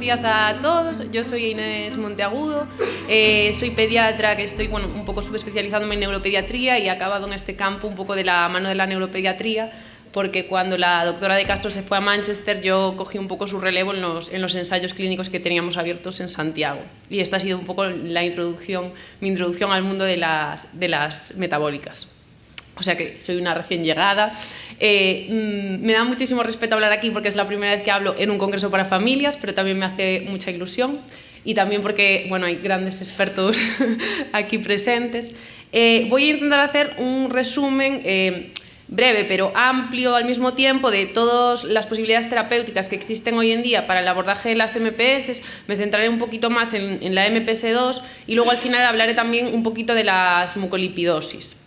días a todos. Yo soy Inés Monteagudo, soy pediatra, que estoy un poco subespecializándome en neuropediatría y he acabado en este campo un poco de la mano de la neuropediatría, porque cuando la doctora de Castro se fue a Manchester yo cogí un poco su relevo en los ensayos clínicos que teníamos abiertos en Santiago. Y esta ha sido un poco mi introducción al mundo de las metabólicas. O sea que soy una recién llegada. Me da muchísimo respeto hablar aquí porque es la primera vez que hablo en un congreso para familias, pero también me hace mucha ilusión y también porque hay grandes expertos aquí presentes. Voy a intentar hacer un resumen breve pero amplio al mismo tiempo de todas las posibilidades terapéuticas que existen hoy en día para el abordaje de las MPS. Me centraré un poquito más en la MPS2 y luego al final hablaré también un poquito de las mucolipidosis.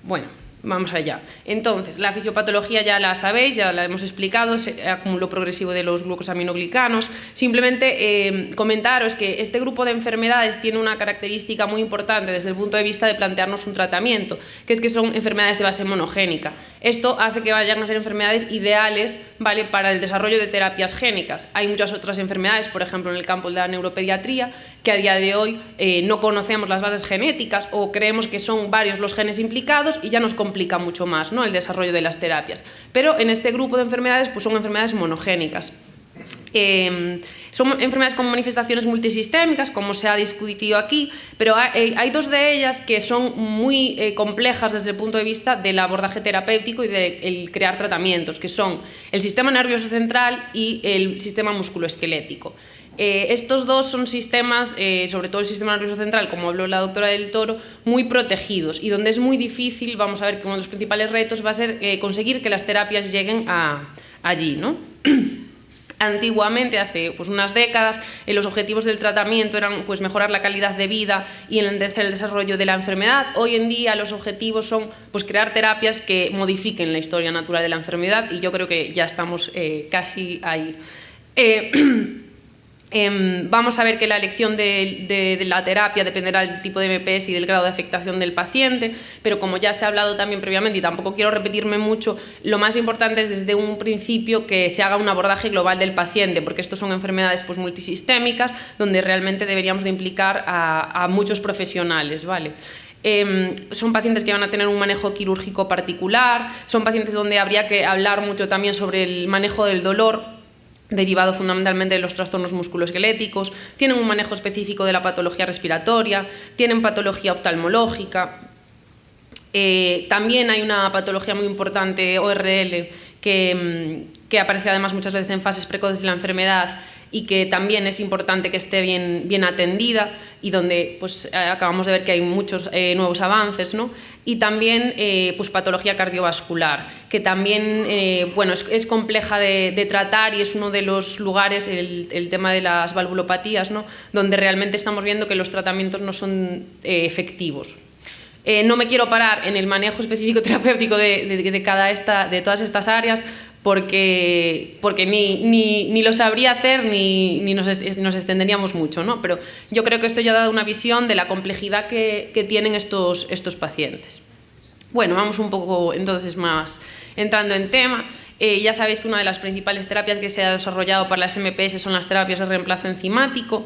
Bueno, vamos allá. Entonces, la fisiopatología ya la sabéis, ya la hemos explicado, es el acúmulo progresivo de los glucosaminoglicanos. Simplemente comentaros que este grupo de enfermedades tiene una característica muy importante desde el punto de vista de plantearnos un tratamiento, que es que son enfermedades de base monogénica. Esto hace que vayan a ser enfermedades ideales, ¿vale?, para el desarrollo de terapias génicas. Hay muchas otras enfermedades, por ejemplo, en el campo de la neuropediatría, que a día de hoy no conocemos las bases genéticas o creemos que son varios los genes implicados y ya nos complica mucho más, ¿no?, el desarrollo de las terapias. Pero en este grupo de enfermedades pues son enfermedades monogénicas. Son enfermedades con manifestaciones multisistémicas, como se ha discutido aquí, pero hay dos de ellas que son muy complejas desde el punto de vista del abordaje terapéutico y de crear tratamientos, que son el sistema nervioso central y el sistema musculoesquelético. Estos dos son sistemas, sobre todo el sistema nervioso central, como habló la doctora del Toro, muy protegidos y donde es muy difícil, vamos a ver que uno de los principales retos va a ser conseguir que las terapias lleguen allí, ¿no? Antiguamente, hace unas décadas, los objetivos del tratamiento eran mejorar la calidad de vida y enlentecer el desarrollo de la enfermedad. Hoy en día los objetivos son crear terapias que modifiquen la historia natural de la enfermedad y yo creo que ya estamos casi ahí. Vamos a ver que la elección de la terapia dependerá del tipo de MPS y del grado de afectación del paciente, pero como ya se ha hablado también previamente y tampoco quiero repetirme mucho, lo más importante es desde un principio que se haga un abordaje global del paciente, porque estos son enfermedades multisistémicas donde realmente deberíamos de implicar a muchos profesionales, ¿vale? Son pacientes que van a tener un manejo quirúrgico particular, son pacientes donde habría que hablar mucho también sobre el manejo del dolor, derivado fundamentalmente de los trastornos musculoesqueléticos, tienen un manejo específico de la patología respiratoria, tienen patología oftalmológica. También hay una patología muy importante, ORL, que aparece además muchas veces en fases precoces de la enfermedad y que también es importante que esté bien atendida y donde acabamos de ver que hay muchos nuevos avances, ¿no? Y también patología cardiovascular, que también es compleja de tratar y es uno de los lugares, el tema de las valvulopatías, ¿no?, donde realmente estamos viendo que los tratamientos no son efectivos. No me quiero parar en el manejo específico terapéutico de todas estas áreas, porque ni lo sabría hacer ni nos extenderíamos mucho, ¿no? Pero yo creo que esto ya ha dado una visión de la complejidad que tienen estos pacientes. Bueno, vamos un poco entonces más entrando en tema. Ya sabéis que una de las principales terapias que se ha desarrollado para las MPS son las terapias de reemplazo enzimático.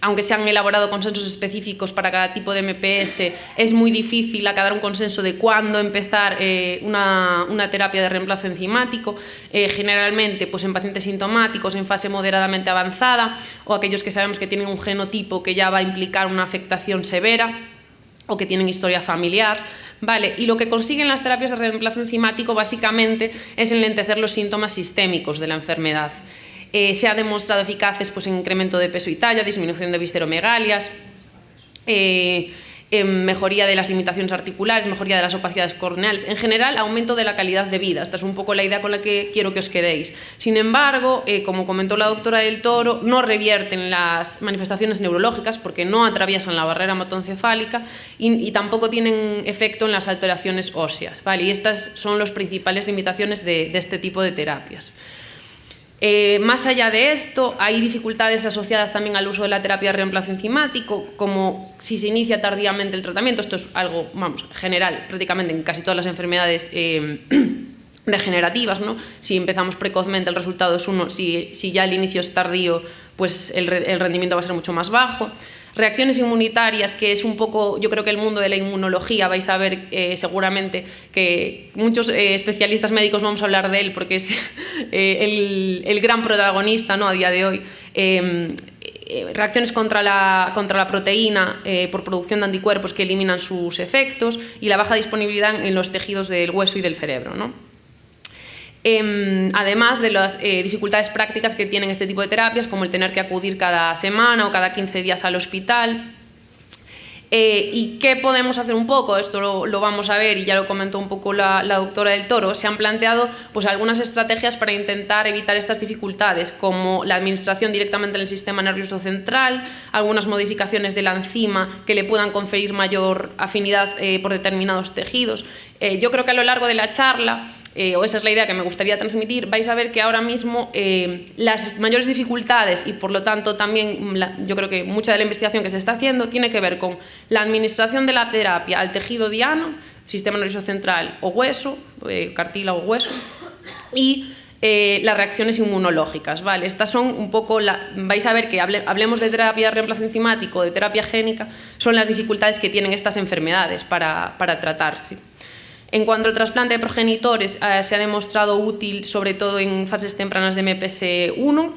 Aunque se han elaborado consensos específicos para cada tipo de MPS, es muy difícil acabar un consenso de cuándo empezar una terapia de reemplazo enzimático. Generalmente en pacientes sintomáticos en fase moderadamente avanzada o aquellos que sabemos que tienen un genotipo que ya va a implicar una afectación severa o que tienen historia familiar. Vale, y lo que consiguen las terapias de reemplazo enzimático básicamente es enlentecer los síntomas sistémicos de la enfermedad. Se ha demostrado eficaces en incremento de peso y talla, disminución de visceromegalias, mejoría de las limitaciones articulares, mejoría de las opacidades corneales, en general aumento de la calidad de vida. Esta es un poco la idea con la que quiero que os quedéis. Sin embargo, como comentó la doctora del Toro, no revierten las manifestaciones neurológicas porque no atraviesan la barrera hematoencefálica y tampoco tienen efecto en las alteraciones óseas, ¿vale? Y estas son las principales limitaciones de este tipo de terapias. Más allá de esto, hay dificultades asociadas también al uso de la terapia de reemplazo enzimático, como si se inicia tardíamente el tratamiento. Esto es algo, general, prácticamente en casi todas las enfermedades degenerativas, ¿no? Si empezamos precozmente el resultado es 1, si ya el inicio es tardío, pues el rendimiento va a ser mucho más bajo. Reacciones inmunitarias, que es un poco, yo creo que el mundo de la inmunología, vais a ver seguramente que muchos especialistas médicos vamos a hablar de él porque es el gran protagonista, ¿no?, a día de hoy. Reacciones contra la proteína por producción de anticuerpos que eliminan sus efectos y la baja disponibilidad en los tejidos del hueso y del cerebro, ¿no? Además de las dificultades prácticas que tienen este tipo de terapias, como el tener que acudir cada semana o cada 15 días al hospital. ¿Y qué podemos hacer un poco? Esto lo vamos a ver y ya lo comentó un poco la doctora del Toro. Se han planteado pues, algunas estrategias para intentar evitar estas dificultades, como la administración directamente en el sistema nervioso central, algunas modificaciones de la enzima que le puedan conferir mayor afinidad por determinados tejidos. Yo creo que a lo largo de la charla, o esa es la idea que me gustaría transmitir, vais a ver que ahora mismo las mayores dificultades y por lo tanto también yo creo que mucha de la investigación que se está haciendo tiene que ver con la administración de la terapia al tejido diano, sistema nervioso central o hueso, cartílago o hueso, y las reacciones inmunológicas, ¿vale? Estas son un poco, vais a ver que hablemos de terapia de reemplazo enzimático, de terapia génica, son las dificultades que tienen estas enfermedades para tratarse. En cuanto al trasplante de progenitores, se ha demostrado útil sobre todo en fases tempranas de MPS1.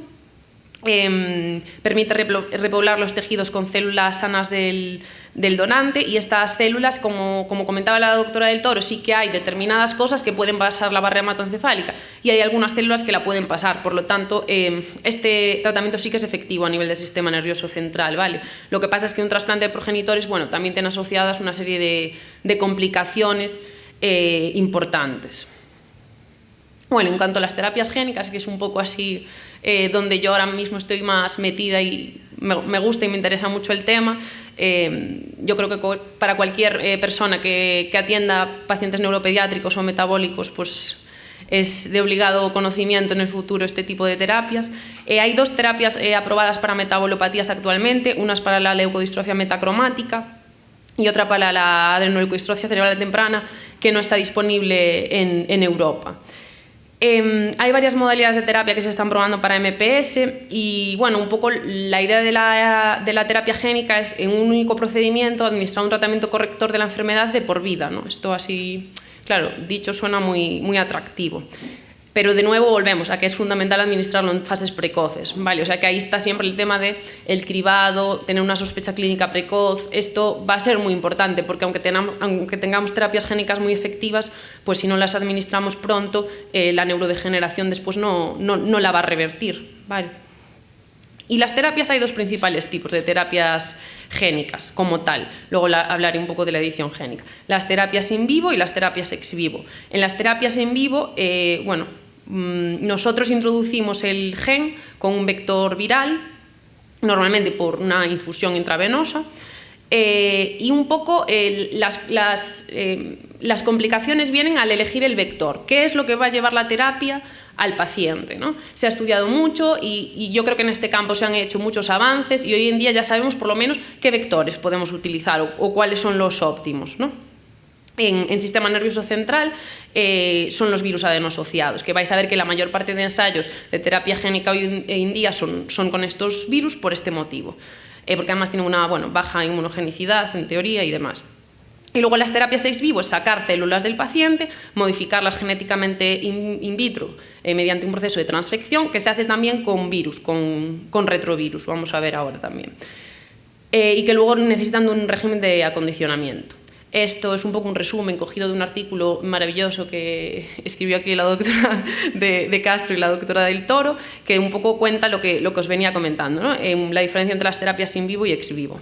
Permite repoblar los tejidos con células sanas del donante y estas células, como comentaba la doctora del Toro, sí que hay determinadas cosas que pueden pasar la barrera hematoencefálica y hay algunas células que la pueden pasar. Por lo tanto, este tratamiento sí que es efectivo a nivel del sistema nervioso central, ¿vale? Lo que pasa es que un trasplante de progenitores, bueno, también tiene asociadas una serie de complicaciones importantes. Bueno, en cuanto a las terapias génicas, que es un poco así donde yo ahora mismo estoy más metida y me gusta y me interesa mucho el tema, yo creo que para cualquier persona que atienda pacientes neuropediátricos o metabólicos, pues es de obligado conocimiento en el futuro este tipo de terapias. Hay 2 terapias aprobadas para metabolopatías actualmente, una es para la leucodistrofia metacromática y otra para la adrenoleucodistrofia cerebral temprana, que no está disponible en Europa. Hay varias modalidades de terapia que se están probando para MPS y, bueno, un poco la idea de la terapia génica es en un único procedimiento administrar un tratamiento corrector de la enfermedad de por vida, ¿no? Esto así, claro, dicho suena muy atractivo. Pero de nuevo volvemos a que es fundamental administrarlo en fases precoces, ¿vale? O sea que ahí está siempre el tema de el cribado, tener una sospecha clínica precoz. Esto va a ser muy importante porque aunque tengamos terapias génicas muy efectivas, pues si no las administramos pronto, la neurodegeneración después no la va a revertir, ¿vale? Y las terapias, hay 2 principales tipos de terapias génicas como tal. Luego hablaré un poco de la edición génica. Las terapias in vivo y las terapias ex vivo. En las terapias in vivo, nosotros introducimos el gen con un vector viral, normalmente por una infusión intravenosa, y un poco las complicaciones vienen al elegir el vector. ¿Qué es lo que va a llevar la terapia al paciente, ¿no? Se ha estudiado mucho y yo creo que en este campo se han hecho muchos avances y hoy en día ya sabemos por lo menos qué vectores podemos utilizar o cuáles son los óptimos, ¿no? En sistema nervioso central son los virus adenosociados, que vais a ver que la mayor parte de ensayos de terapia génica hoy en día son con estos virus por este motivo, porque además tienen una baja inmunogenicidad en teoría y demás. Y luego las terapias ex vivo es sacar células del paciente, modificarlas genéticamente in vitro mediante un proceso de transfección que se hace también con virus, con retrovirus, vamos a ver ahora también, y que luego necesitan un régimen de acondicionamiento. Esto es un poco un resumen cogido de un artículo maravilloso que escribió aquí la doctora de Castro y la doctora del Toro, que un poco cuenta lo que os venía comentando, ¿no? La diferencia entre las terapias in vivo y ex vivo.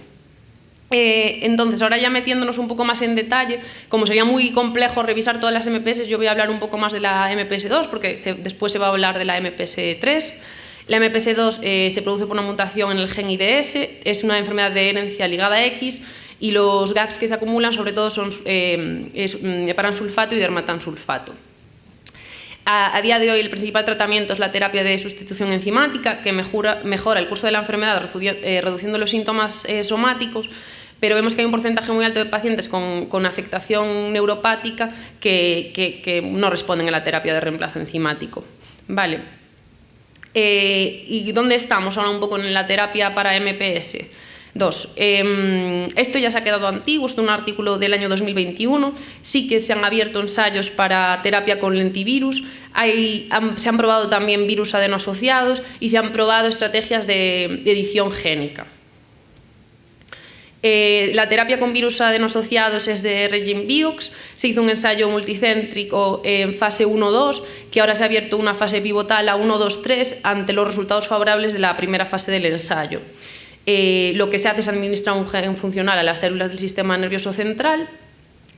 Entonces, ahora ya metiéndonos un poco más en detalle, como sería muy complejo revisar todas las MPS, yo voy a hablar un poco más de la MPS2, porque después se va a hablar de la MPS3. La MPS2 se produce por una mutación en el gen IDS, es una enfermedad de herencia ligada a X, y los GAGs que se acumulan sobre todo son heparansulfato y dermatansulfato. A día de hoy el principal tratamiento es la terapia de sustitución enzimática, que mejora el curso de la enfermedad reduciendo los síntomas somáticos, pero vemos que hay un porcentaje muy alto de pacientes con afectación neuropática que no responden a la terapia de reemplazo enzimático. Vale. ¿Y dónde estamos ahora un poco en la terapia para MPS? Esto ya se ha quedado antiguo, esto es un artículo del año 2021, sí que se han abierto ensayos para terapia con lentivirus, se han probado también virus adenoasociados y se han probado estrategias de edición génica. La terapia con virus adenoasociados es de Regin-Biox, se hizo un ensayo multicéntrico en fase 1-2, que ahora se ha abierto una fase pivotal a 1-2-3 ante los resultados favorables de la primera fase del ensayo. Lo que se hace es administrar un gen funcional a las células del sistema nervioso central.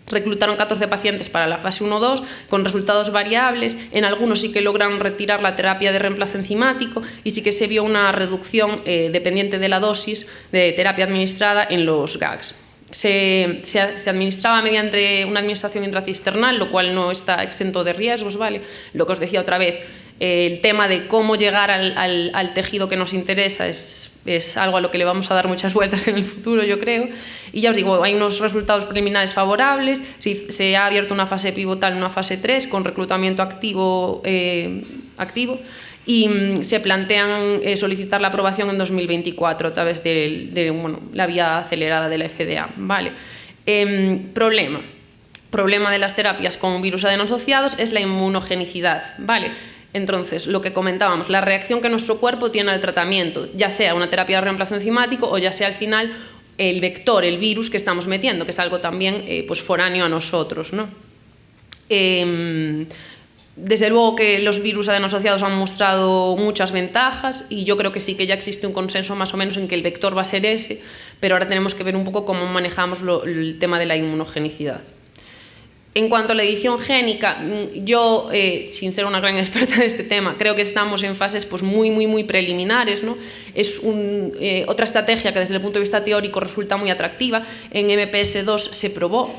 Reclutaron 14 pacientes para la fase 1-2 con resultados variables. En algunos sí que logran retirar la terapia de reemplazo enzimático y sí que se vio una reducción dependiente de la dosis de terapia administrada en los GAGs. Se administraba mediante una administración intracisternal, lo cual no está exento de riesgos, ¿vale? Lo que os decía otra vez, el tema de cómo llegar al tejido que nos interesa es algo a lo que le vamos a dar muchas vueltas en el futuro, yo creo. Y ya os digo, hay unos resultados preliminares favorables, se ha abierto una fase pivotal, una fase 3, con reclutamiento activo y se plantean solicitar la aprobación en 2024 a través de la vía acelerada de la FDA. ¿Vale? Problema de las terapias con virus adenoasociados es la inmunogenicidad. ¿Vale? Entonces, lo que comentábamos, la reacción que nuestro cuerpo tiene al tratamiento, ya sea una terapia de reemplazo enzimático o ya sea al final el vector, el virus que estamos metiendo, que es algo también pues foráneo a nosotros, ¿no? Desde luego que los virus adenoasociados han mostrado muchas ventajas y yo creo que sí que ya existe un consenso más o menos en que el vector va a ser ese, pero ahora tenemos que ver un poco cómo manejamos el tema de la inmunogenicidad. En cuanto a la edición génica, yo, sin ser una gran experta de este tema, creo que estamos en fases pues, muy preliminares, ¿no? Es otra estrategia que desde el punto de vista teórico resulta muy atractiva. En MPS2 se probó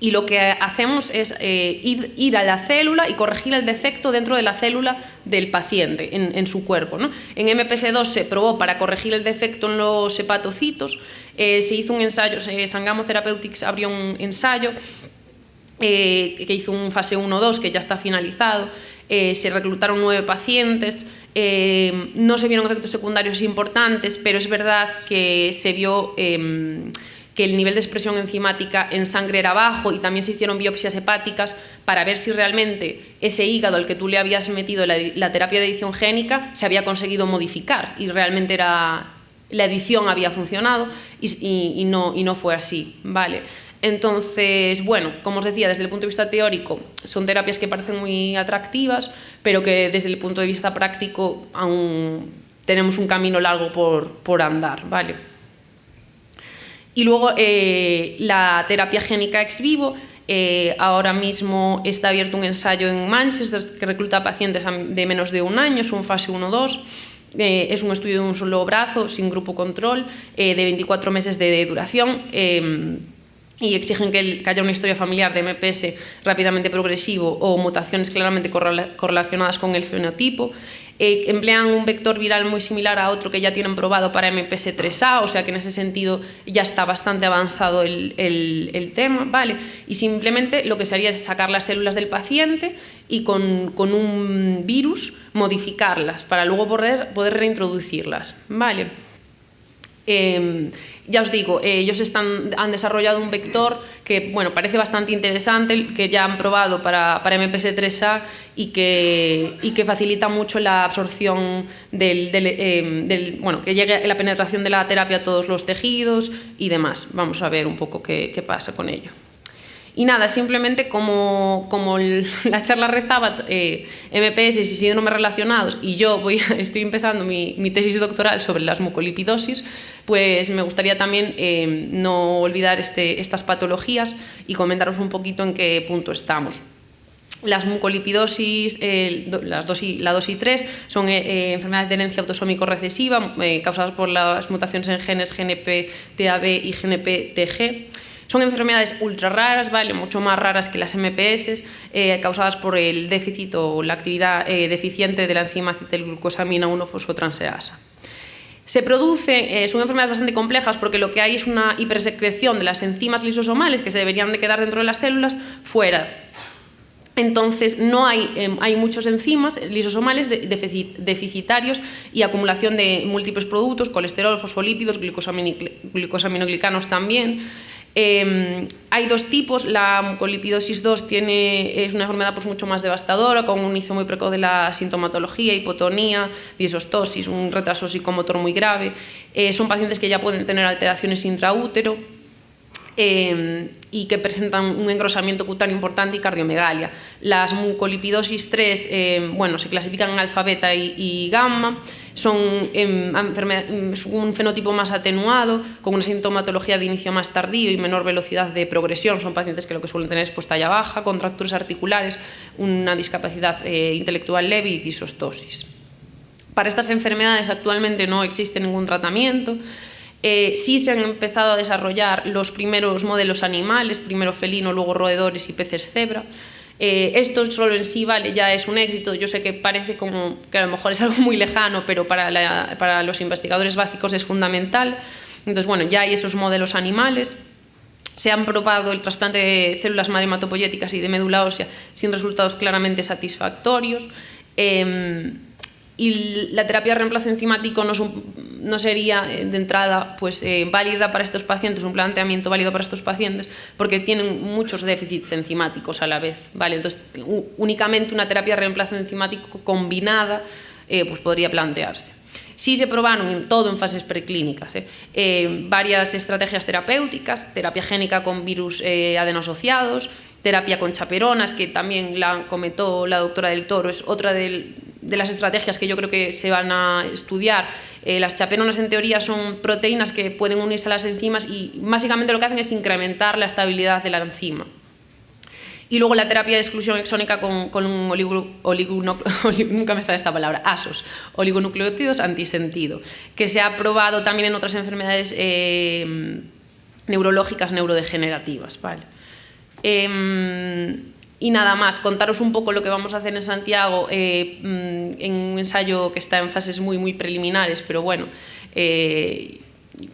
y lo que hacemos es ir a la célula y corregir el defecto dentro de la célula del paciente, en su cuerpo, ¿no? En MPS2 se probó para corregir el defecto en los hepatocitos, se hizo un ensayo, Sangamo Therapeutics abrió un ensayo que hizo un fase 1-2 que ya está finalizado, se reclutaron 9 pacientes, no se vieron efectos secundarios importantes, pero es verdad que se vio que el nivel de expresión enzimática en sangre era bajo y también se hicieron biopsias hepáticas para ver si realmente ese hígado al que tú le habías metido la terapia de edición génica se había conseguido modificar y realmente la edición había funcionado y no fue así, ¿vale? Entonces, bueno, como os decía, desde el punto de vista teórico son terapias que parecen muy atractivas, pero que desde el punto de vista práctico aún tenemos un camino largo por andar, ¿vale? Y luego la terapia génica ex vivo, ahora mismo está abierto un ensayo en Manchester que recluta pacientes de menos de un año, es un fase 1-2. Es un estudio de un solo brazo, sin grupo control, de 24 meses de duración. Y exigen que haya una historia familiar de MPS rápidamente progresivo o mutaciones claramente correlacionadas con el fenotipo. Emplean un vector viral muy similar a otro que ya tienen probado para MPS 3A, o sea que en ese sentido ya está bastante avanzado el tema, ¿vale? Y simplemente lo que se haría es sacar las células del paciente y con un virus modificarlas para luego poder reintroducirlas, ¿vale? Ya os digo, ellos han desarrollado un vector que bueno, parece bastante interesante, que ya han probado para MPS 3A y que facilita mucho la absorción que llegue la penetración de la terapia a todos los tejidos y demás. Vamos a ver un poco qué pasa con ello. Y nada, simplemente como la charla rezaba, MPS y síndromes relacionados, y yo estoy empezando mi tesis doctoral sobre las mucolipidosis, pues me gustaría también no olvidar estas patologías y comentaros un poquito en qué punto estamos. Las mucolipidosis, la 2 y 3, son enfermedades de herencia autosómico-recesiva causadas por las mutaciones en genes GNP-TAB y GNP-TG. Son enfermedades ultra raras, ¿vale? Mucho más raras que las MPS, causadas por el déficit o la actividad deficiente de la enzima acetilglucosamina 1-fosfotransferasa. Se produce, son enfermedades bastante complejas porque lo que hay es una hipersecreción de las enzimas lisosomales que se deberían de quedar dentro de las células fuera. Entonces, no hay muchos enzimas lisosomales deficitarios y acumulación de múltiples productos, colesterol, fosfolípidos, glucosaminoglicanos también. Hay dos tipos, la mucolipidosis 2 es una enfermedad pues mucho más devastadora, con un inicio muy precoz de la sintomatología, hipotonía, disostosis, un retraso psicomotor muy grave. Son pacientes que ya pueden tener alteraciones intraútero y que presentan un engrosamiento cutáneo importante y cardiomegalia. Las mucolipidosis 3 se clasifican en alfa, beta y gamma. Son un fenotipo más atenuado, con una sintomatología de inicio más tardío y menor velocidad de progresión. Son pacientes que lo que suelen tener es pues, talla baja, contracturas articulares, una discapacidad intelectual leve y disostosis. Para estas enfermedades actualmente no existe ningún tratamiento. Sí se han empezado a desarrollar los primeros modelos animales, primero felino, luego roedores y peces cebra. Esto solo en sí ya es un éxito. Yo sé que parece como que a lo mejor es algo muy lejano, pero para los investigadores básicos es fundamental. Entonces, bueno, ya hay esos modelos animales. Se han probado el trasplante de células madre hematopoyéticas y de médula ósea sin resultados claramente satisfactorios. Y la terapia de reemplazo enzimático no sería de entrada pues, válida para estos pacientes, un planteamiento válido para estos pacientes, porque tienen muchos déficits enzimáticos a la vez, ¿vale? Entonces, únicamente una terapia de reemplazo enzimático combinada pues podría plantearse. Sí se probaron todo en fases preclínicas, varias estrategias terapéuticas, terapia génica con virus adenosociados, terapia con chaperonas, que también la comentó la doctora del Toro, es otra de las estrategias que yo creo que se van a estudiar. Las chaperonas en teoría son proteínas que pueden unirse a las enzimas y básicamente lo que hacen es incrementar la estabilidad de la enzima. Y luego la terapia de exclusión exónica con nunca me sale esta palabra, ASOs, oligonucleótidos antisentido, que se ha probado también en otras enfermedades neurológicas neurodegenerativas, ¿vale? Y nada más, contaros un poco lo que vamos a hacer en Santiago en un ensayo que está en fases muy preliminares, pero bueno,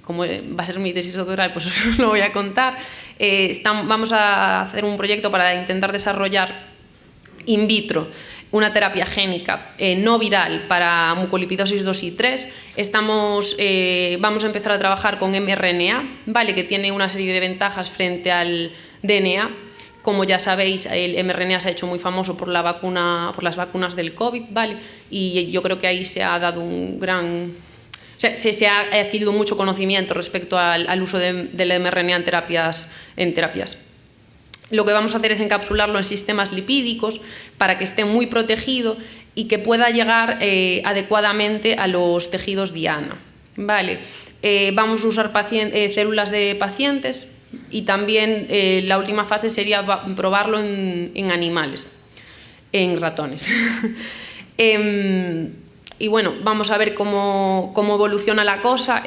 como va a ser mi tesis doctoral, pues os lo voy a contar. Vamos a hacer un proyecto para intentar desarrollar in vitro una terapia génica no viral para mucolipidosis 2 y 3. Vamos a empezar a trabajar con mRNA, ¿vale? Que tiene una serie de ventajas frente al DNA. Como ya sabéis, el mRNA se ha hecho muy famoso por las vacunas del COVID, ¿vale? Y yo creo que ahí se ha dado un gran... O sea, se ha adquirido mucho conocimiento respecto al uso del mRNA en terapias. Lo que vamos a hacer es encapsularlo en sistemas lipídicos para que esté muy protegido y que pueda llegar adecuadamente a los tejidos diana, ¿vale? Vamos a usar células de pacientes y también la última fase sería probarlo en animales, en ratones. Y bueno, vamos a ver cómo evoluciona la cosa.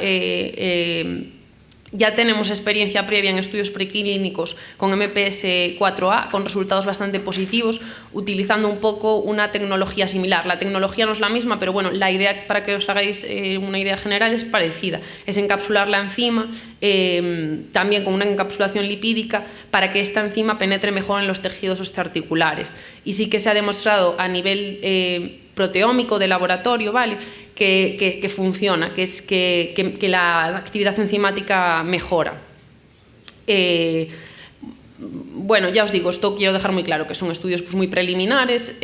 Ya tenemos experiencia previa en estudios preclínicos con MPS4A, con resultados bastante positivos, utilizando un poco una tecnología similar. La tecnología no es la misma, pero bueno, la idea, para que os hagáis una idea general, es parecida. Es encapsular la enzima, también con una encapsulación lipídica, para que esta enzima penetre mejor en los tejidos osteoarticulares. Y sí que se ha demostrado a nivel proteómico de laboratorio, ¿vale? Que funciona, que la actividad enzimática mejora. Bueno, ya os digo, esto quiero dejar muy claro, que son estudios pues, muy preliminares,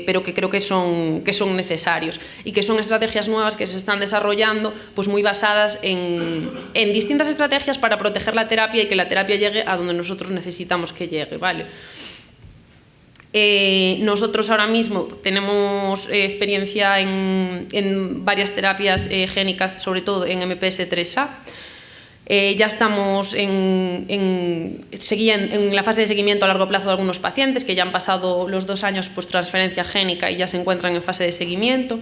pero que creo que son necesarios y que son estrategias nuevas que se están desarrollando pues, muy basadas en distintas estrategias para proteger la terapia y que la terapia llegue a donde nosotros necesitamos que llegue, ¿vale? Nosotros ahora mismo tenemos experiencia en varias terapias génicas, sobre todo en MPS3A. Ya estamos en la fase de seguimiento a largo plazo de algunos pacientes que ya han pasado los 2 años pues, transferencia génica y ya se encuentran en fase de seguimiento.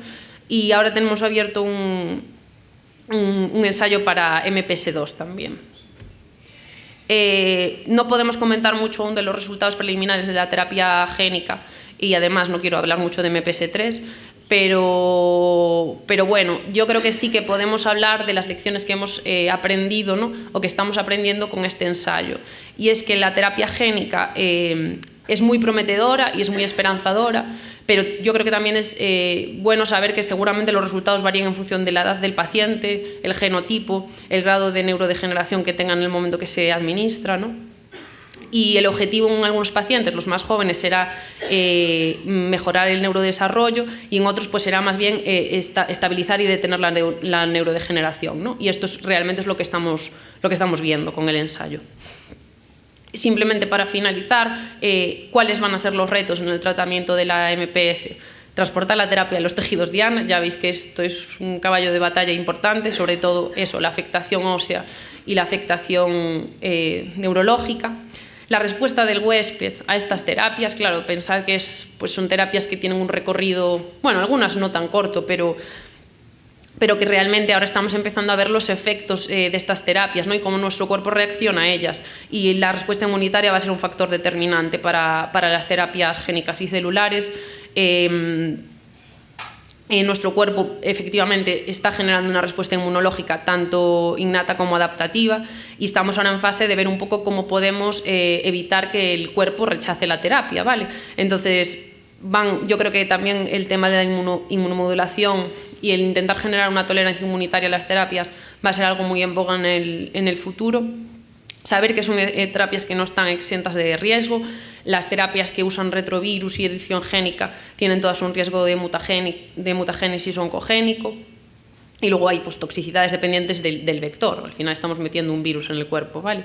Y ahora tenemos abierto un ensayo para MPS2 también. No podemos comentar mucho aún de los resultados preliminares de la terapia génica y además no quiero hablar mucho de MPS3, pero bueno, yo creo que sí que podemos hablar de las lecciones que hemos aprendido, ¿no? O que estamos aprendiendo con este ensayo. Y es que la terapia génica es muy prometedora y es muy esperanzadora, pero yo creo que también es bueno saber que seguramente los resultados varían en función de la edad del paciente, el genotipo, el grado de neurodegeneración que tengan en el momento que se administra, ¿no? Y el objetivo en algunos pacientes, los más jóvenes, será mejorar el neurodesarrollo, y en otros pues será más bien estabilizar y detener la neurodegeneración, ¿no? Y esto realmente es lo que estamos viendo con el ensayo. Simplemente para finalizar, ¿cuáles van a ser los retos en el tratamiento de la MPS? Transportar la terapia a los tejidos diana, ya veis que esto es un caballo de batalla importante, sobre todo eso, la afectación ósea y la afectación neurológica. La respuesta del huésped a estas terapias, claro, pensad que pues son terapias que tienen un recorrido, bueno, algunas no tan corto, pero que realmente ahora estamos empezando a ver los efectos de estas terapias, ¿no? Y cómo nuestro cuerpo reacciona a ellas. Y la respuesta inmunitaria va a ser un factor determinante para las terapias génicas y celulares. Nuestro cuerpo efectivamente está generando una respuesta inmunológica tanto innata como adaptativa, y estamos ahora en fase de ver un poco cómo podemos evitar que el cuerpo rechace la terapia, ¿vale? Entonces, yo creo que también el tema de la inmunomodulación y el intentar generar una tolerancia inmunitaria a las terapias va a ser algo muy en boga en el futuro. Saber que son terapias que no están exentas de riesgo. Las terapias que usan retrovirus y edición génica tienen todas un riesgo de mutagénesis oncogénico. Y luego hay pues, toxicidades dependientes del vector. Al final estamos metiendo un virus en el cuerpo, ¿vale?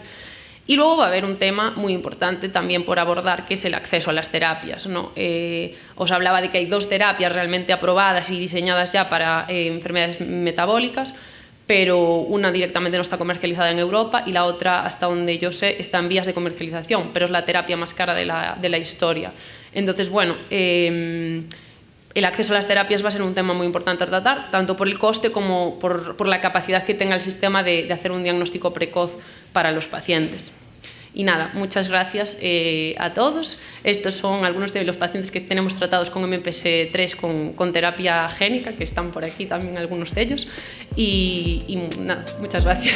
Y luego va a haber un tema muy importante también por abordar, que es el acceso a las terapias, ¿no? Os hablaba de que hay 2 terapias realmente aprobadas y diseñadas ya para enfermedades metabólicas, pero una directamente no está comercializada en Europa y la otra, hasta donde yo sé, está en vías de comercialización, pero es la terapia más cara de la historia. Entonces, bueno, el acceso a las terapias va a ser un tema muy importante a tratar, tanto por el coste como por la capacidad que tenga el sistema de hacer un diagnóstico precoz para los pacientes. Y nada, muchas gracias a todos. Estos son algunos de los pacientes que tenemos tratados con MPS3 con terapia génica, que están por aquí también algunos de ellos. Y nada, muchas gracias.